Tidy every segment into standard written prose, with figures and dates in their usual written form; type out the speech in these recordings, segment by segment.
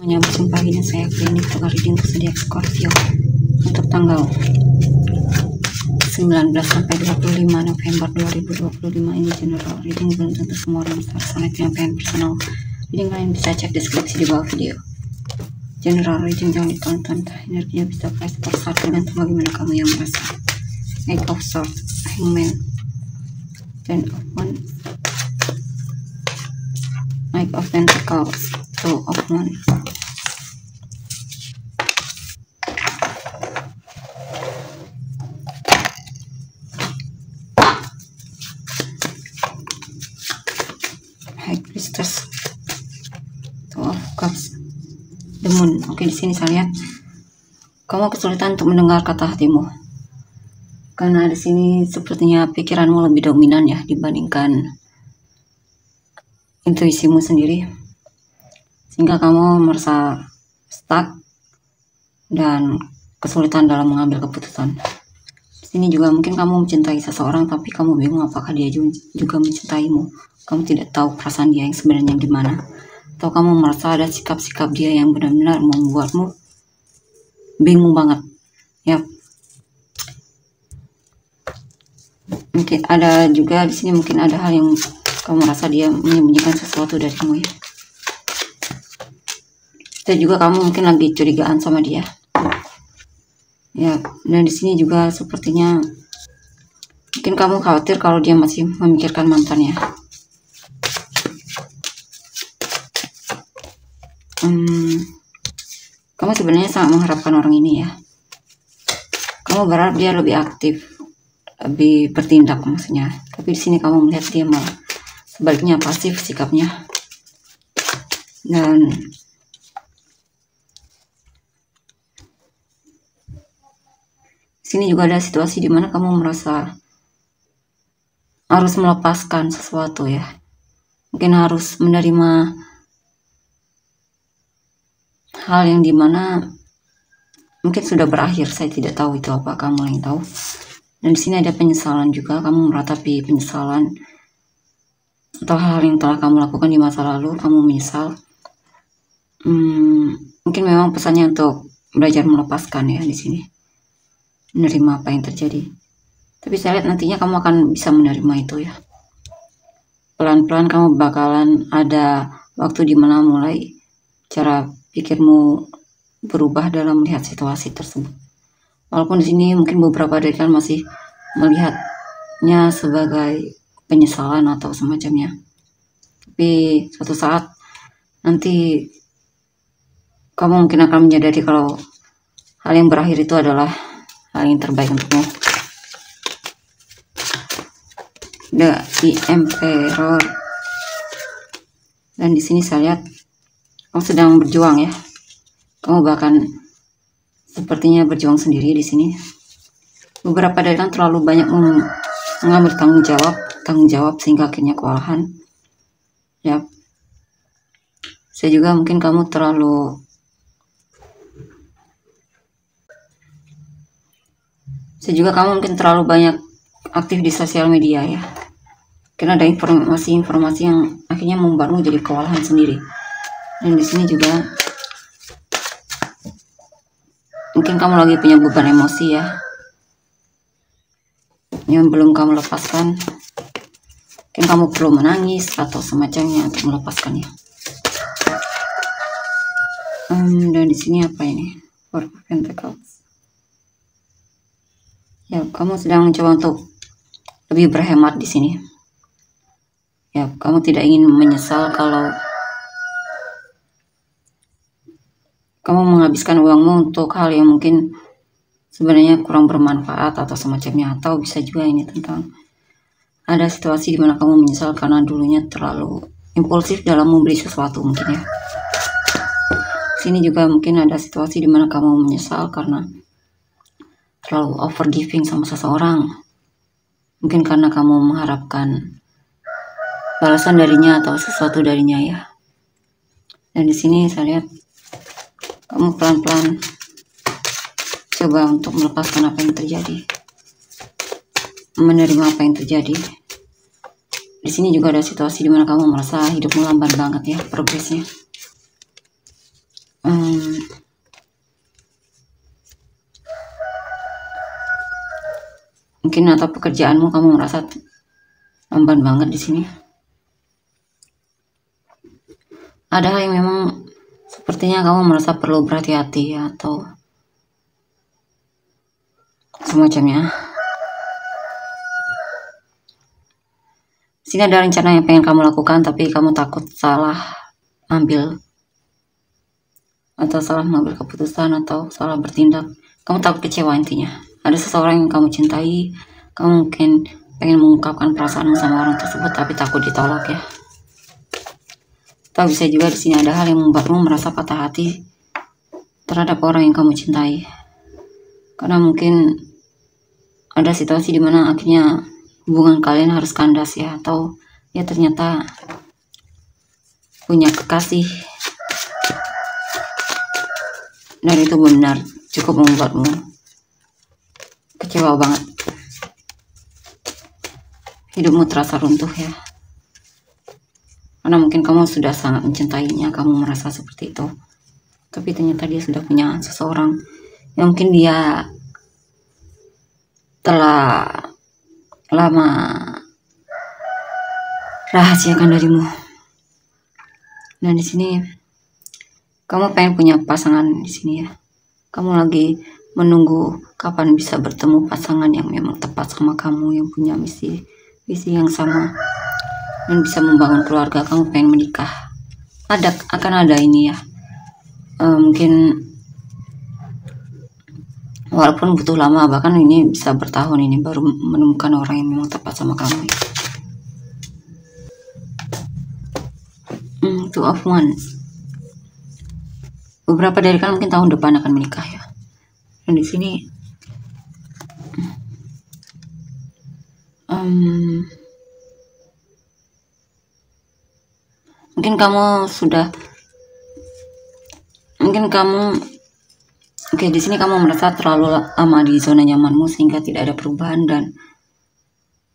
Semuanya, berjumpa lagi dengan saya Klinik Tukar Reading untuk zodiak Scorpio untuk tanggal 19 sampai 25 November 2025. Ini general reading, belum tentu semua orang bersama penyampaian personal. Reading kalian bisa cek deskripsi di bawah video. General reading jangan ditonton, energinya bisa price per saat, tergantung bagaimana kamu yang merasa. Knight of Swords, Hangman, Ten of Wands, Knight of Pentacles, Two of Wands, High Priestess, Two of Cups, The Moon. Oke, di sini saya lihat kamu kesulitan untuk mendengar kata hatimu, karena di sini sepertinya pikiranmu lebih dominan ya dibandingkan intuisimu sendiri, sehingga kamu merasa stuck dan kesulitan dalam mengambil keputusan. Di sini juga mungkin kamu mencintai seseorang, tapi kamu bingung apakah dia juga mencintaimu. Kamu tidak tahu perasaan dia yang sebenarnya gimana, atau kamu merasa ada sikap-sikap dia yang benar-benar membuatmu bingung banget ya. Mungkin ada juga di sini, mungkin ada hal yang kamu merasa dia menyembunyikan sesuatu darimu ya. Dan juga kamu mungkin lagi curigaan sama dia ya. Dan di sini juga sepertinya mungkin kamu khawatir kalau dia masih memikirkan mantannya. Kamu sebenarnya sangat mengharapkan orang ini ya. Kamu berharap dia lebih aktif, lebih bertindak maksudnya. Tapi di sini kamu melihat dia malah sebaliknya pasif sikapnya. Dan di sini juga ada situasi di mana kamu merasa harus melepaskan sesuatu ya. Mungkin harus menerima hal yang dimana mungkin sudah berakhir. Saya tidak tahu itu apa, kamu yang tahu. Dan di sini ada penyesalan juga, kamu meratapi penyesalan atau hal yang telah kamu lakukan di masa lalu. Kamu menyesal. Mungkin memang pesannya untuk belajar melepaskan ya di sini, menerima apa yang terjadi. Tapi saya lihat nantinya kamu akan bisa menerima itu ya. Pelan-pelan kamu bakalan ada waktu dimana mulai cara pikirmu berubah dalam melihat situasi tersebut. Walaupun di sini mungkin beberapa dari kalian masih melihatnya sebagai penyesalan atau semacamnya, tapi suatu saat nanti kamu mungkin akan menyadari kalau hal yang berakhir itu adalah hal yang terbaik untukmu. The Emperor. Dan di sini saya lihat kamu sedang berjuang ya. Kamu bahkan sepertinya berjuang sendiri di sini. Beberapa dari kalian terlalu banyak mengambil tanggung jawab sehingga akhirnya kewalahan. Ya. Saya juga mungkin kamu terlalu banyak aktif di sosial media ya. Karena ada informasi yang akhirnya membuatmu jadi kewalahan sendiri. Dan di sini juga mungkin kamu lagi punya beban emosi ya, yang belum kamu lepaskan. Mungkin kamu perlu menangis atau semacamnya untuk melepaskannya. Dan di sini apa ini? Four of Pentacles. Ya, kamu sedang mencoba untuk lebih berhemat di sini. Ya, kamu tidak ingin menyesal kalau kamu menghabiskan uangmu untuk hal yang mungkin sebenarnya kurang bermanfaat atau semacamnya. Atau bisa juga ini tentang ada situasi di mana kamu menyesal karena dulunya terlalu impulsif dalam membeli sesuatu mungkin ya. Sini juga mungkin ada situasi di mana kamu menyesal karena terlalu overgiving sama seseorang. Mungkin karena kamu mengharapkan balasan darinya atau sesuatu darinya ya. Dan di sini saya lihat kamu pelan-pelan coba untuk melepaskan apa yang terjadi, menerima apa yang terjadi. Di sini juga ada situasi di mana kamu merasa hidupmu lamban banget ya progresnya. mungkin atau pekerjaanmu kamu merasa lamban banget di sini. Ada hal yang memang sepertinya kamu merasa perlu berhati-hati ya, atau semacamnya. Sini ada rencana yang pengen kamu lakukan, tapi kamu takut salah ambil atau salah mengambil keputusan atau salah bertindak. Kamu takut kecewa intinya. Ada seseorang yang kamu cintai, kamu mungkin pengen mengungkapkan perasaanmu sama orang tersebut, tapi takut ditolak ya. Atau bisa juga di sini ada hal yang membuatmu merasa patah hati terhadap orang yang kamu cintai. Karena mungkin ada situasi dimana akhirnya hubungan kalian harus kandas ya, atau ya ternyata punya kekasih dan itu benar cukup membuatmu kecewa banget. Hidupmu terasa runtuh ya, karena mungkin kamu sudah sangat mencintainya, kamu merasa seperti itu, tapi ternyata dia sudah punya seseorang yang mungkin dia telah lama rahasiakan darimu. Dan di sini kamu pengen punya pasangan di sini ya. Kamu lagi menunggu kapan bisa bertemu pasangan yang memang tepat sama kamu, yang punya visi yang sama dan bisa membangun keluarga. Kamu pengen menikah. Akan ada ini ya. Mungkin walaupun butuh lama, bahkan ini bisa bertahun ini baru menemukan orang yang memang tepat sama kamu ya. Two of Wands. Beberapa dari kalian mungkin tahun depan akan menikah ya. Dan di sini mungkin di sini kamu merasa terlalu lama di zona nyamanmu sehingga tidak ada perubahan dan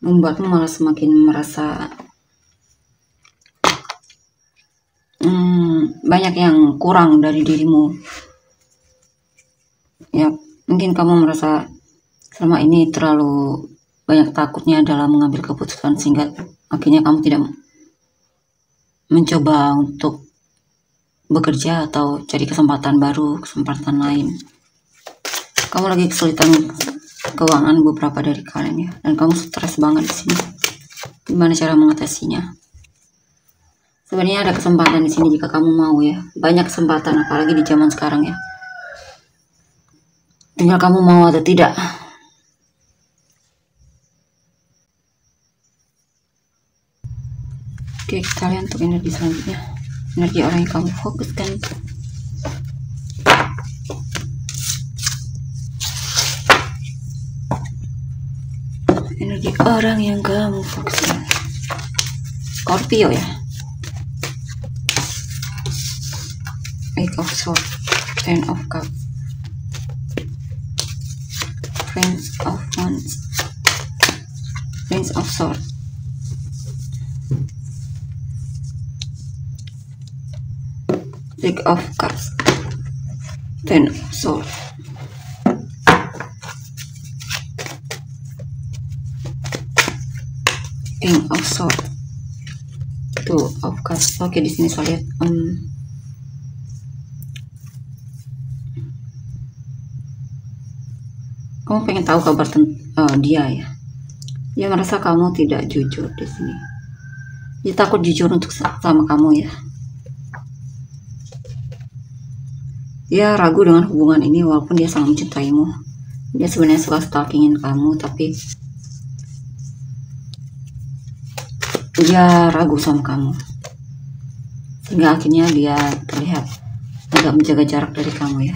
membuatmu malah semakin merasa banyak yang kurang dari dirimu ya. Mungkin kamu merasa selama ini terlalu banyak takutnya dalam mengambil keputusan sehingga akhirnya kamu tidak mencoba untuk bekerja atau cari kesempatan baru, kesempatan lain. Kamu lagi kesulitan keuangan beberapa dari kalian ya, dan kamu stres banget di sini. Gimana cara mengatasinya? Sebenarnya ada kesempatan di sini jika kamu mau ya. Banyak kesempatan, apalagi di zaman sekarang ya. Tinggal kamu mau atau tidak. Oke, kita lihat untuk energi selanjutnya. Energi orang yang kamu fokuskan. Energi orang yang kamu fokuskan. Scorpio ya. Eight of Swords, Ten of Cups, Prince of Wands, Prince of Swords, Six of Cups, Ten of Swords, King of Swords, Two of Cups. Oke, di sini saya lihat kamu pengen tahu kabar dia ya. Dia merasa kamu tidak jujur di sini. Dia takut jujur untuk sama kamu ya. Dia ragu dengan hubungan ini walaupun dia sangat mencintaimu. Dia sebenarnya suka stalkingin kamu, tapi dia ragu sama kamu. Sehingga akhirnya dia terlihat agak menjaga jarak dari kamu ya.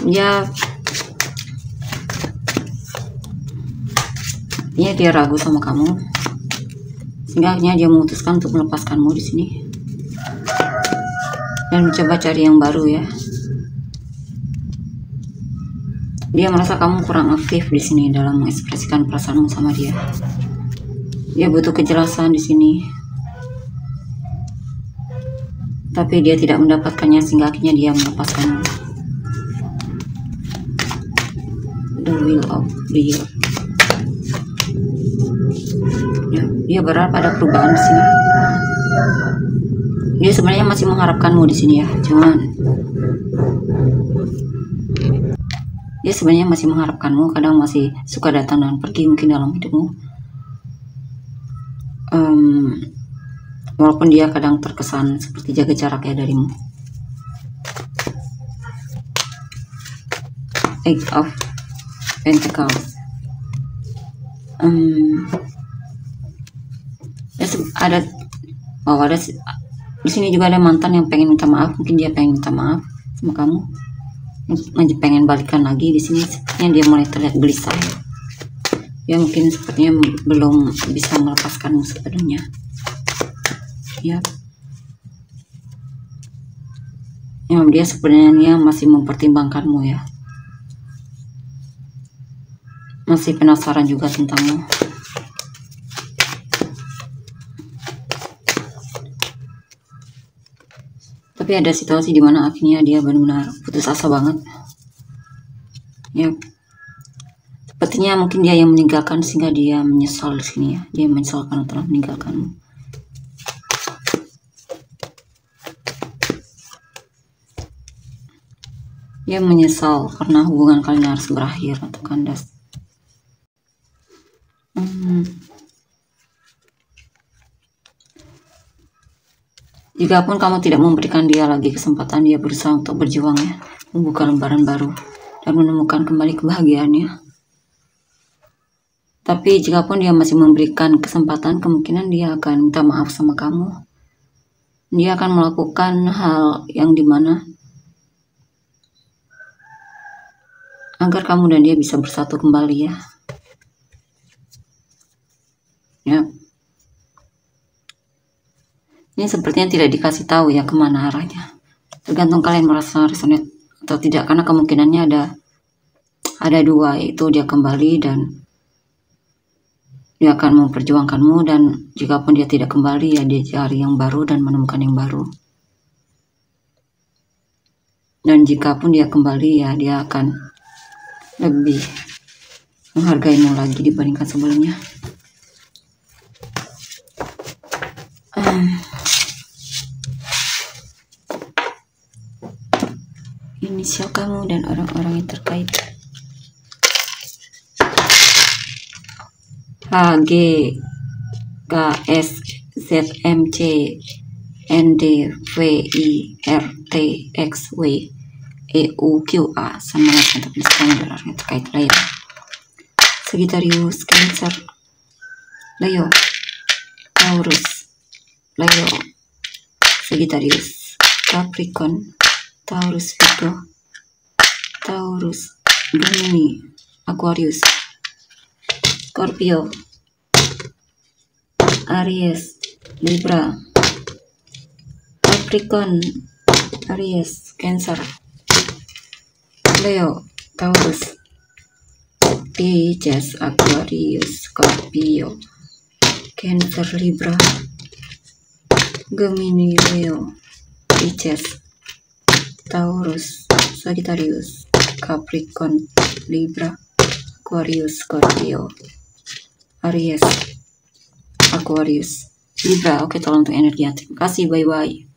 Dia ragu sama kamu, sehingga akhirnya dia memutuskan untuk melepaskanmu di sini dan mencoba cari yang baru ya. Dia merasa kamu kurang aktif di sini dalam mengekspresikan perasaanmu sama dia. Dia butuh kejelasan di sini, tapi dia tidak mendapatkannya sehingga akhirnya dia melepaskanmu. the wheel of the year. Ya, dia berharap ada perubahan di sini. Dia sebenarnya masih mengharapkanmu di sini ya, cuman dia sebenarnya masih mengharapkanmu. Kadang masih suka datang dan pergi mungkin dalam hidupmu. Walaupun dia kadang terkesan seperti jaga jarak ya darimu. Eight of Pentacles. Ada di sini juga ada mantan yang pengen minta maaf. Mungkin dia pengen minta maaf sama kamu, pengen balikan lagi. Di sini sepertinya dia mulai terlihat gelisah ya. Dia mungkin sepertinya belum bisa melepaskanmu sepenuhnya ya. Dia sebenarnya masih mempertimbangkanmu ya, masih penasaran juga tentangmu. Tapi ada situasi di mana akhirnya dia benar-benar putus asa banget ya. Sepertinya mungkin dia yang meninggalkan, sehingga dia menyesal di sini ya. Dia menyesal karena telah meninggalkanmu. Dia menyesal karena hubungan kalian harus berakhir atau kandas. Jikapun kamu tidak memberikan dia lagi kesempatan, dia berusaha untuk berjuang ya, membuka lembaran baru dan menemukan kembali kebahagiaannya. Tapi jikapun dia masih memberikan kesempatan, kemungkinan dia akan minta maaf sama kamu. Dia akan melakukan hal yang dimana agar kamu dan dia bisa bersatu kembali ya. Ini sepertinya tidak dikasih tahu ya kemana arahnya. Tergantung kalian merasa resonate atau tidak, karena kemungkinannya ada dua, yaitu dia kembali dan dia akan memperjuangkanmu, dan jikapun dia tidak kembali ya dia cari yang baru dan menemukan yang baru. Dan jikapun dia kembali ya dia akan lebih menghargaimu lagi dibandingkan sebelumnya. Inisial kamu dan orang-orang yang terkait. HG KS ZMC ND VIRT XW EUQA sama dengan tulisannya adalah yang terkait lain. Sagittarius, Cancer, Leo, Taurus, Leo, Sagittarius, Capricorn, Taurus, Virgo, Taurus, Gemini, Aquarius, Scorpio, Aries, Libra, Capricorn, Aries, Cancer, Leo, Taurus, Pisces, Aquarius, Scorpio, Cancer, Libra, Gemini, Leo, Pisces, Taurus, Sagittarius, Capricorn, Libra, Aquarius, Scorpio, Aries, Aquarius, Libra. Oke, tolong untuk energi. Terima kasih, bye-bye.